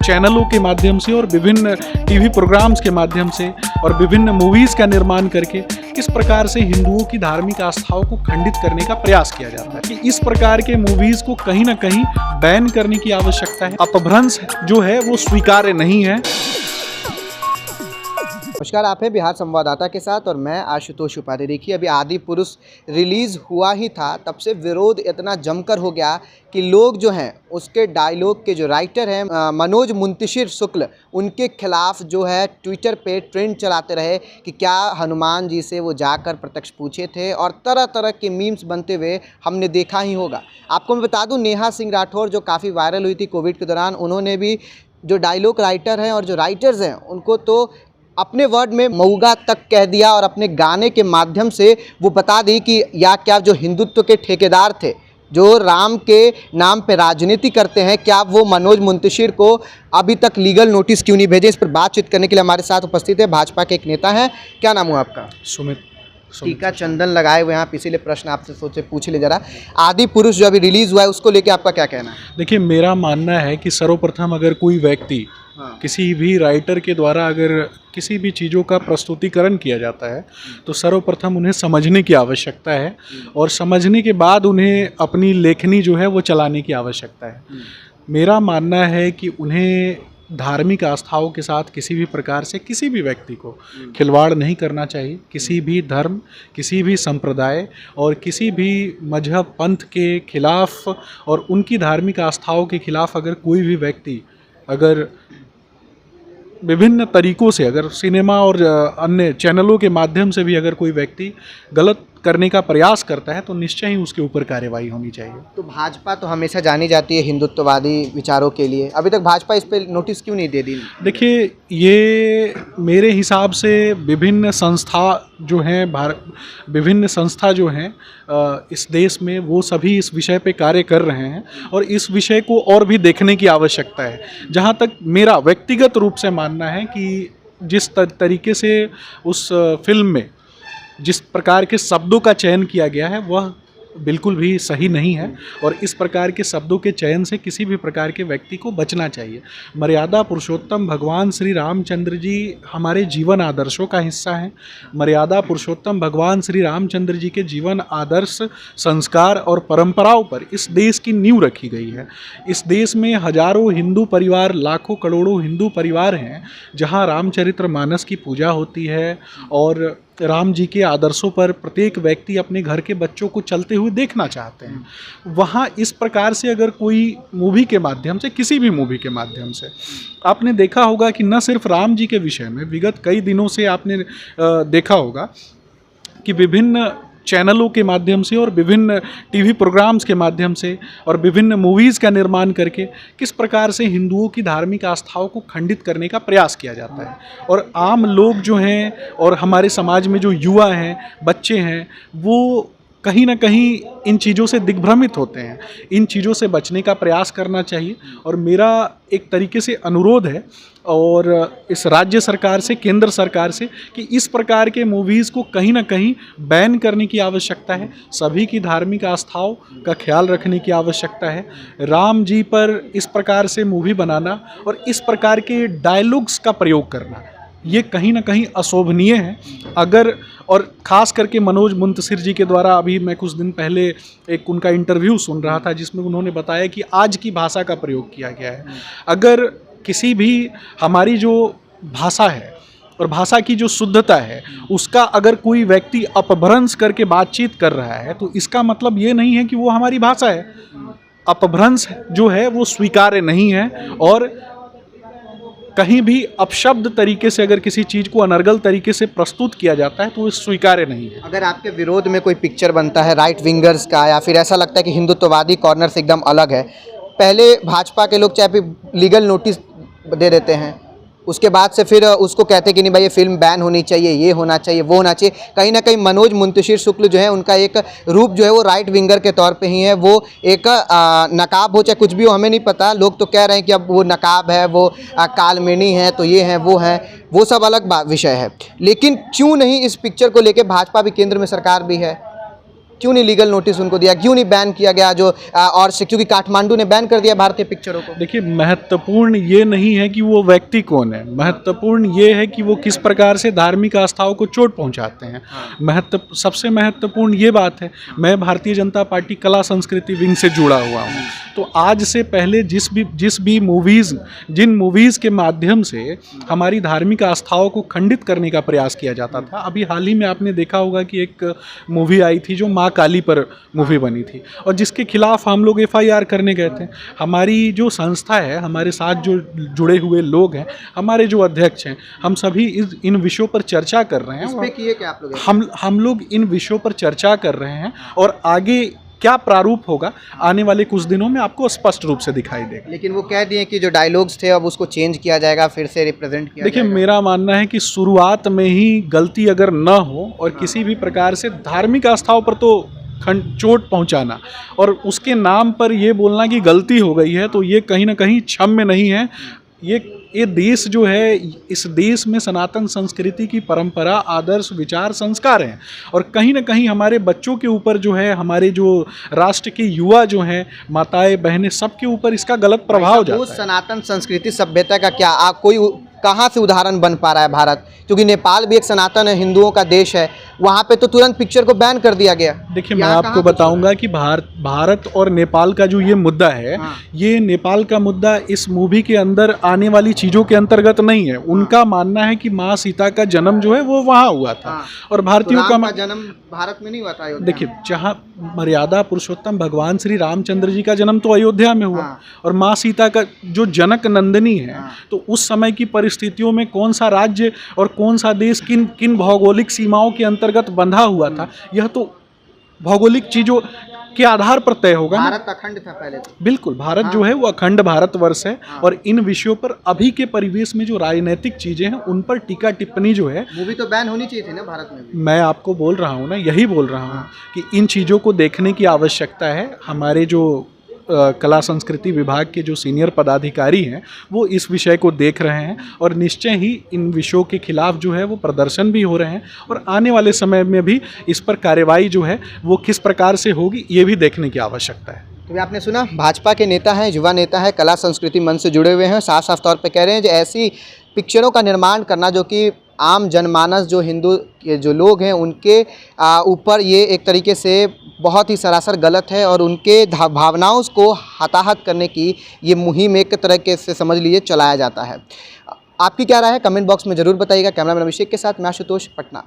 चैनलों के माध्यम से और विभिन्न टीवी प्रोग्राम्स के माध्यम से और विभिन्न मूवीज़ का निर्माण करके किस प्रकार से हिंदुओं की धार्मिक आस्थाओं को खंडित करने का प्रयास किया जाता है कि इस प्रकार के मूवीज़ को कहीं ना कहीं बैन करने की आवश्यकता है। अपभ्रंश जो है वो स्वीकार्य नहीं है। नमस्कार, आप हैं बिहार संवाददाता के साथ और मैं आशुतोष उपाध्याय। देखिए, अभी आदि पुरुष रिलीज़ हुआ ही था, तब से विरोध इतना जमकर हो गया कि लोग जो हैं उसके डायलॉग के जो राइटर हैं मनोज मुंतशिर शुक्ल, उनके खिलाफ जो है ट्विटर पे ट्रेंड चलाते रहे कि क्या हनुमान जी से वो जाकर प्रत्यक्ष पूछे थे, और तरह तरह के मीम्स बनते हुए हमने देखा ही होगा। आपको मैं बता दूं, नेहा सिंह राठौर जो काफ़ी वायरल हुई थी कोविड के दौरान, उन्होंने भी जो डायलॉग राइटर हैं और जो राइटर्स हैं उनको तो अपने वर्ड में मऊगा तक कह दिया और अपने गाने के माध्यम से वो बता दी कि या क्या जो हिंदुत्व के ठेकेदार थे, जो राम के नाम पे राजनीति करते हैं, क्या वो मनोज मुंतशिर को अभी तक लीगल नोटिस क्यों नहीं भेजे। इस पर बातचीत करने के लिए हमारे साथ उपस्थित है भाजपा के एक नेता हैं। क्या नाम हुआ आपका? सुमित। टीका चंदन लगाए हुए हैं आप, इसीलिए प्रश्न आपसे सोचे पूछ ले जरा। आदि पुरुष जो अभी रिलीज़ हुआ है उसको लेके आपका क्या कहना है? देखिए, मेरा मानना है कि सर्वप्रथम अगर कोई व्यक्ति किसी भी राइटर के द्वारा अगर किसी भी चीज़ों का प्रस्तुतिकरण किया जाता है तो सर्वप्रथम उन्हें समझने की आवश्यकता है और समझने के बाद उन्हें अपनी लेखनी जो है वो चलाने की आवश्यकता है। मेरा मानना है कि उन्हें धार्मिक आस्थाओं के साथ किसी भी प्रकार से किसी भी व्यक्ति को खिलवाड़ नहीं करना चाहिए। किसी भी धर्म, किसी भी संप्रदाय और किसी भी मजहब पंथ के खिलाफ और उनकी धार्मिक आस्थाओं के खिलाफ अगर कोई भी व्यक्ति अगर विभिन्न तरीक़ों से, अगर सिनेमा और अन्य चैनलों के माध्यम से भी अगर कोई व्यक्ति गलत करने का प्रयास करता है तो निश्चय ही उसके ऊपर कार्रवाई होनी चाहिए। तो भाजपा तो हमेशा जानी जाती है हिंदुत्ववादी विचारों के लिए, अभी तक भाजपा इस पे नोटिस क्यों नहीं दे दी? देखिए, ये मेरे हिसाब से विभिन्न संस्था जो हैं विभिन्न संस्था जो हैं इस देश में, वो सभी इस विषय पे कार्य कर रहे हैं और इस विषय को और भी देखने की आवश्यकता है। जहाँ तक मेरा व्यक्तिगत रूप से मानना है कि जिस तरीके से उस फिल्म में जिस प्रकार के शब्दों का चयन किया गया है वह बिल्कुल भी सही नहीं है और इस प्रकार के शब्दों के चयन से किसी भी प्रकार के व्यक्ति को बचना चाहिए। मर्यादा पुरुषोत्तम भगवान श्री रामचंद्र जी हमारे जीवन आदर्शों का हिस्सा हैं। मर्यादा पुरुषोत्तम भगवान श्री रामचंद्र जी के जीवन आदर्श, संस्कार और परंपराओं पर इस देश की नींव रखी गई है। इस देश में हजारों हिंदू परिवार, लाखों करोड़ों हिंदू परिवार हैं जहाँ रामचरितमानस की पूजा होती है और राम जी के आदर्शों पर प्रत्येक व्यक्ति अपने घर के बच्चों को चलते हुए देखना चाहते हैं। वहाँ इस प्रकार से अगर कोई मूवी के माध्यम से, किसी भी मूवी के माध्यम से, आपने देखा होगा कि न सिर्फ राम जी के विषय में विगत कई दिनों से आपने देखा होगा कि विभिन्न चैनलों के माध्यम से और विभिन्न टीवी प्रोग्राम्स के माध्यम से और विभिन्न मूवीज़ का निर्माण करके किस प्रकार से हिंदुओं की धार्मिक आस्थाओं को खंडित करने का प्रयास किया जाता है। और आम लोग जो हैं और हमारे समाज में जो युवा हैं, बच्चे हैं, वो कहीं ना कहीं इन चीज़ों से दिग्भ्रमित होते हैं। इन चीज़ों से बचने का प्रयास करना चाहिए और मेरा एक तरीके से अनुरोध है और इस राज्य सरकार से, केंद्र सरकार से, कि इस प्रकार के मूवीज़ को कहीं ना कहीं बैन करने की आवश्यकता है। सभी की धार्मिक आस्थाओं का ख्याल रखने की आवश्यकता है। राम जी पर इस प्रकार से मूवी बनाना और इस प्रकार के डायलॉग्स का प्रयोग करना, ये कहीं ना कहीं अशोभनीय है। अगर, और ख़ास करके मनोज मुंतशिर जी के द्वारा अभी मैं कुछ दिन पहले एक उनका इंटरव्यू सुन रहा था जिसमें उन्होंने बताया कि आज की भाषा का प्रयोग किया गया है। अगर किसी भी हमारी जो भाषा है और भाषा की जो शुद्धता है उसका अगर कोई व्यक्ति अपभ्रंश करके बातचीत कर रहा है तो इसका मतलब ये नहीं है कि वो हमारी भाषा है। अपभ्रंश जो है वो स्वीकार्य नहीं है और कहीं भी अपशब्द तरीके से अगर किसी चीज़ को अनर्गल तरीके से प्रस्तुत किया जाता है तो वो स्वीकार्य नहीं है। अगर आपके विरोध में कोई पिक्चर बनता है राइट विंगर्स का, या फिर ऐसा लगता है कि हिंदुत्ववादी कॉर्नर से एकदम अलग है, पहले भाजपा के लोग चाहे लीगल नोटिस दे देते हैं, उसके बाद से फिर उसको कहते कि नहीं भाई ये फिल्म बैन होनी चाहिए, ये होना चाहिए, वो होना चाहिए। कहीं ना कहीं मनोज मुंतशिर शुक्ल जो है उनका एक रूप जो है वो राइट विंगर के तौर पे ही है। वो एक नकाब हो चाहे कुछ भी हो, हमें नहीं पता, लोग तो कह रहे हैं कि अब वो नकाब है, वो कालमेनी है, तो ये है, वो सब अलग विषय है। लेकिन क्यों नहीं इस पिक्चर को लेके, भाजपा भी केंद्र में सरकार भी है, क्यों नहीं लीगल नोटिस उनको दिया, क्यों नहीं बैन किया गया जो और से, क्योंकि काठमांडू ने बैन कर दिया भारतीय पिक्चरों को। देखिए, महत्वपूर्ण ये नहीं है कि वो व्यक्ति कौन है, महत्वपूर्ण ये है कि वो किस प्रकार से धार्मिक आस्थाओं को चोट पहुंचाते हैं। सबसे महत्वपूर्ण ये बात है, मैं भारतीय जनता पार्टी कला संस्कृति विंग से जुड़ा हुआ हूँ, तो आज से पहले जिन मूवीज़ के माध्यम से हमारी धार्मिक आस्थाओं को खंडित करने का प्रयास किया जाता था, अभी हाल ही में आपने देखा होगा कि एक मूवी आई थी जो माँ काली पर मूवी बनी थी, और जिसके खिलाफ हम लोग FIR करने गए थे। हमारी जो संस्था है, हमारे साथ जो जुड़े हुए लोग हैं, हमारे जो अध्यक्ष हैं, हम सभी इन विषयों पर चर्चा कर रहे हैं। इस पे किए क्या आप लोग? हम लोग इन विषयों पर चर्चा कर रहे हैं, और आगे क्या प्रारूप होगा आने वाले कुछ दिनों में आपको स्पष्ट रूप से दिखाई देगा। लेकिन वो कह दिए कि जो डायलॉग्स थे अब उसको चेंज किया जाएगा, फिर से रिप्रेजेंट किया देखिए, जाएगा। मेरा मानना है कि शुरुआत में ही गलती अगर न हो और किसी भी प्रकार से धार्मिक आस्थाओं पर तो चोट पहुंचाना और उसके नाम पर ये बोलना कि गलती हो गई है, तो ये कहीं ना कहीं क्षम्य नहीं है। ये देश जो है, इस देश में सनातन संस्कृति की परंपरा, आदर्श, विचार, संस्कार हैं, और कहीं ना कहीं हमारे बच्चों के ऊपर जो है, हमारे जो राष्ट्र के युवा जो हैं, माताएं, बहनें, सबके ऊपर इसका गलत प्रभाव जाता है। सनातन संस्कृति सभ्यता का क्या आप कोई कहाँ से उदाहरण बन पा रहा है भारत? क्योंकि नेपाल भी एक सनातन है, हिंदुओं का देश है, वहाँ पे तो तुरंत पिक्चर को बैन कर दिया गया। देखिए, मैं आपको बताऊंगा कि भारत और नेपाल का जो ये मुद्दा है, ये नेपाल का मुद्दा इस मूवी के अंदर आने वाली चीज़ों के अंतर्गत नहीं है। उनका मानना है कि माँ सीता का जन्म जो है वो वहाँ हुआ था, और भारतीयों का जन्म भारत में नहीं हुआ था। देखिए, जहाँ मर्यादा पुरुषोत्तम भगवान श्री रामचंद्र जी का जन्म तो अयोध्या में हुआ, और माँ सीता का जो जनक नंदिनी है, तो उस समय की परिस्थितियों में कौन सा राज्य और कौन सा देश किन भौगोलिक सीमाओं के अंतर्गत बंधा हुआ था, यह तो भौगोलिक चीज़ों के आधार पर तय होगा। भारत अखंड था पहले तो। बिल्कुल, भारत जो है वो अखंड भारतवर्ष है, और इन विषयों पर अभी के परिवेश में जो राजनीतिक चीजें हैं उन पर टीका टिप्पणी जो है, मूवी तो बैन होनी चाहिए थी ना भारत में भी। मैं आपको बोल रहा हूँ ना, यही बोल रहा हूँ कि इन चीज़ों को देखने की आवश्यकता है। हमारे जो कला संस्कृति विभाग के जो सीनियर पदाधिकारी हैं वो इस विषय को देख रहे हैं, और निश्चय ही इन विषयों के खिलाफ जो है वो प्रदर्शन भी हो रहे हैं, और आने वाले समय में भी इस पर कार्रवाई जो है वो किस प्रकार से होगी ये भी देखने की आवश्यकता है। तो आपने सुना, भाजपा के नेता हैं, युवा नेता है, कला संस्कृति मंच से जुड़े हुए हैं, साफ साफ तौर पे कह रहे हैं जो ऐसी पिक्चरों का निर्माण करना जो कि आम जनमानस, जो हिंदू के जो लोग हैं उनके ऊपर ये एक तरीके से बहुत ही सरासर गलत है, और उनके भावनाओं को हताहत करने की ये मुहिम एक तरीके से समझ लीजिए चलाया जाता है। आपकी क्या राय है कमेंट बॉक्स में ज़रूर बताइएगा। कैमरामैन अभिषेक के साथ मैं आशुतोष, पटना।